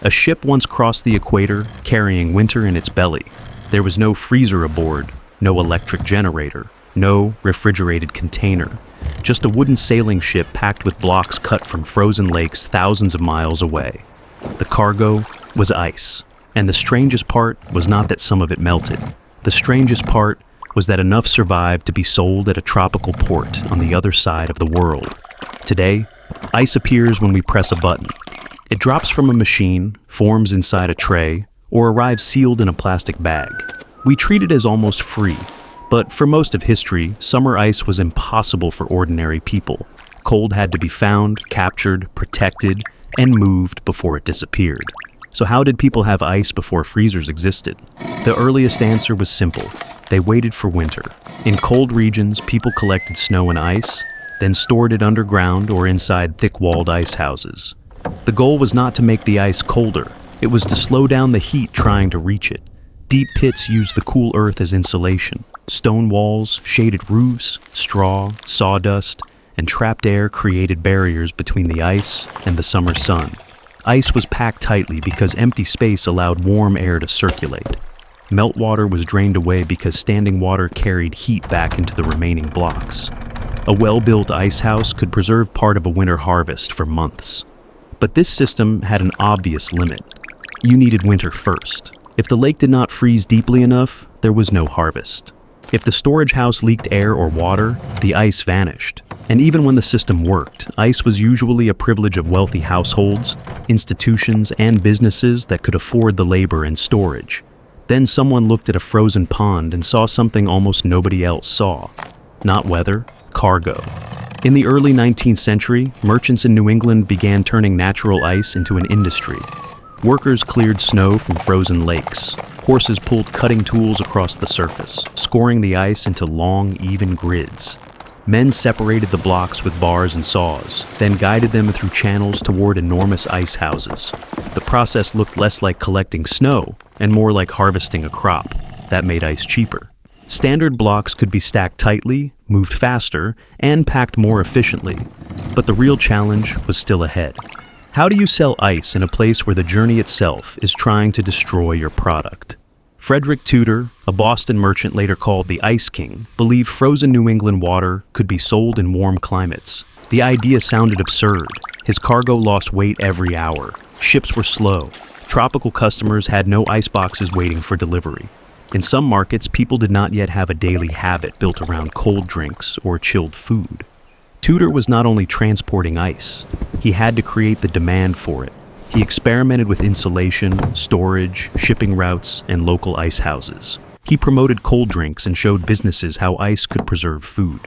A ship once crossed the equator, carrying winter in its belly. There was no freezer aboard, no electric generator, no refrigerated container. Just a wooden sailing ship packed with blocks cut from frozen lakes thousands of miles away. The cargo was ice. And the strangest part was not that some of it melted. The strangest part was that enough survived to be sold at a tropical port on the other side of the world. Today, ice appears when we press a button. It drops from a machine, forms inside a tray, or arrives sealed in a plastic bag. We treat it as almost free, but for most of history, summer ice was impossible for ordinary people. Cold had to be found, captured, protected, and moved before it disappeared. So how did people have ice before freezers existed? The earliest answer was simple. They waited for winter. In cold regions, people collected snow and ice, then stored it underground or inside thick-walled ice houses. The goal was not to make the ice colder. It was to slow down the heat trying to reach it. Deep pits used the cool earth as insulation. Stone walls, shaded roofs, straw, sawdust, and trapped air created barriers between the ice and the summer sun. Ice was packed tightly because empty space allowed warm air to circulate. Meltwater was drained away because standing water carried heat back into the remaining blocks. A well-built ice house could preserve part of a winter harvest for months. But this system had an obvious limit. You needed winter first. If the lake did not freeze deeply enough, there was no harvest. If the storage house leaked air or water, the ice vanished. And even when the system worked, ice was usually a privilege of wealthy households, institutions, and businesses that could afford the labor and storage. Then someone looked at a frozen pond and saw something almost nobody else saw. Not weather, cargo. In the early 19th century, merchants in New England began turning natural ice into an industry. Workers cleared snow from frozen lakes. Horses pulled cutting tools across the surface, scoring the ice into long, even grids. Men separated the blocks with bars and saws, then guided them through channels toward enormous ice houses. The process looked less like collecting snow and more like harvesting a crop. That made ice cheaper. Standard blocks could be stacked tightly, moved faster, and packed more efficiently. But the real challenge was still ahead. How do you sell ice in a place where the journey itself is trying to destroy your product? Frederick Tudor, a Boston merchant later called the Ice King, believed frozen New England water could be sold in warm climates. The idea sounded absurd. His cargo lost weight every hour. Ships were slow. Tropical customers had no ice boxes waiting for delivery. In some markets, people did not yet have a daily habit built around cold drinks or chilled food. Tudor was not only transporting ice, he had to create the demand for it. He experimented with insulation, storage, shipping routes, and local ice houses. He promoted cold drinks and showed businesses how ice could preserve food.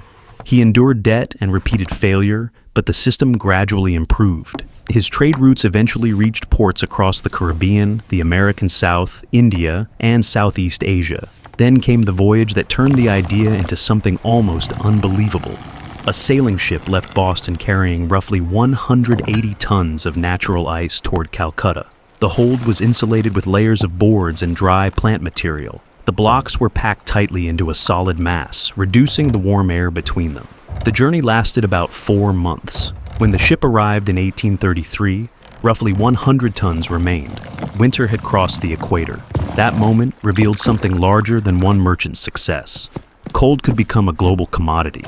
He endured debt and repeated failure, but the system gradually improved. His trade routes eventually reached ports across the Caribbean, the American South, India, and Southeast Asia. Then came the voyage that turned the idea into something almost unbelievable. A sailing ship left Boston carrying roughly 180 tons of natural ice toward Calcutta. The hold was insulated with layers of boards and dry plant material. The blocks were packed tightly into a solid mass, reducing the warm air between them. The journey lasted about 4 months. When the ship arrived in 1833, roughly 100 tons remained. Winter had crossed the equator. That moment revealed something larger than one merchant's success. Cold could become a global commodity.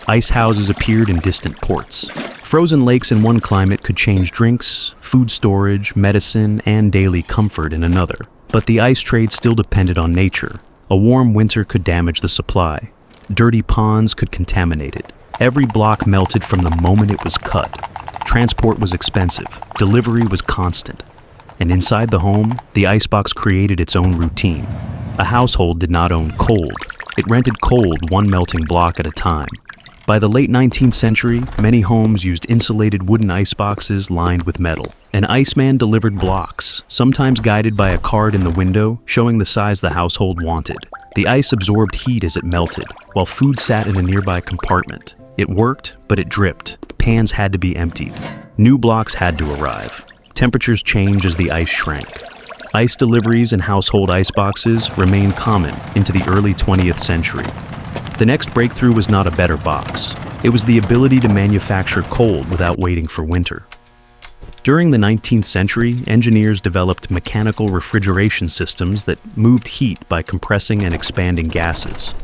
Ice houses appeared in distant ports. Frozen lakes in one climate could change drinks, food storage, medicine, and daily comfort in another. But the ice trade still depended on nature. A warm winter could damage the supply. Dirty ponds could contaminate it. Every block melted from the moment it was cut. Transport was expensive. Delivery was constant. And inside the home, the icebox created its own routine. A household did not own cold. It rented cold one melting block at a time. By the late 19th century, many homes used insulated wooden iceboxes lined with metal. An iceman delivered blocks, sometimes guided by a card in the window showing the size the household wanted. The ice absorbed heat as it melted, while food sat in a nearby compartment. It worked, but it dripped. Pans had to be emptied. New blocks had to arrive. Temperatures changed as the ice shrank. Ice deliveries and household iceboxes remained common into the early 20th century. The next breakthrough was not a better box. It was the ability to manufacture cold without waiting for winter. During the 19th century, engineers developed mechanical refrigeration systems that moved heat by compressing and expanding gases.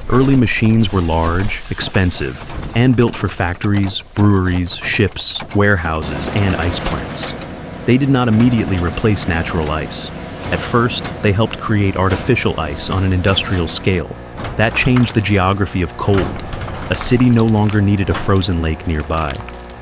Early machines were large, expensive, and built for factories, breweries, ships, warehouses, and ice plants. They did not immediately replace natural ice. At first, they helped create artificial ice on an industrial scale. That changed the geography of cold. A city no longer needed a frozen lake nearby.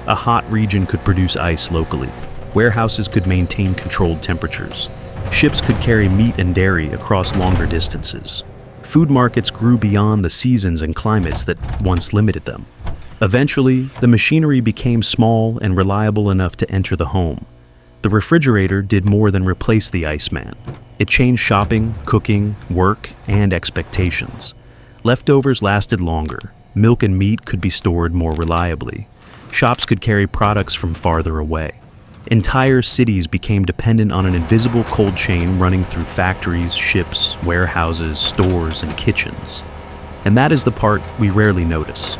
A hot region could produce ice locally. Warehouses could maintain controlled temperatures. Ships could carry meat and dairy across longer distances. Food markets grew beyond the seasons and climates that once limited them. Eventually, the machinery became small and reliable enough to enter the home. The refrigerator did more than replace the iceman. It changed shopping, cooking, work, and expectations. Leftovers lasted longer. Milk and meat could be stored more reliably. Shops could carry products from farther away. Entire cities became dependent on an invisible cold chain running through factories, ships, warehouses, stores, and kitchens. And that is the part we rarely notice.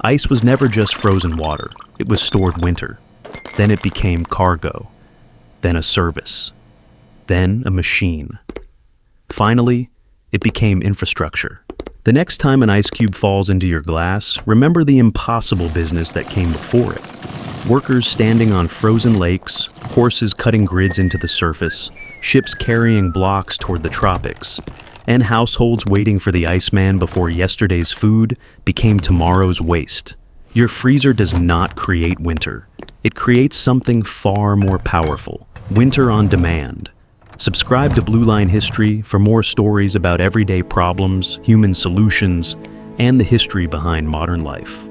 Ice was never just frozen water. It was stored winter. Then it became cargo. Then a service. Then a machine. Finally, it became infrastructure. The next time an ice cube falls into your glass, remember the impossible business that came before it. Workers standing on frozen lakes, horses cutting grids into the surface, ships carrying blocks toward the tropics, and households waiting for the Iceman before yesterday's food became tomorrow's waste. Your freezer does not create winter. It creates something far more powerful: winter on demand. Subscribe to Blue Line History for more stories about everyday problems, human solutions, and the history behind modern life.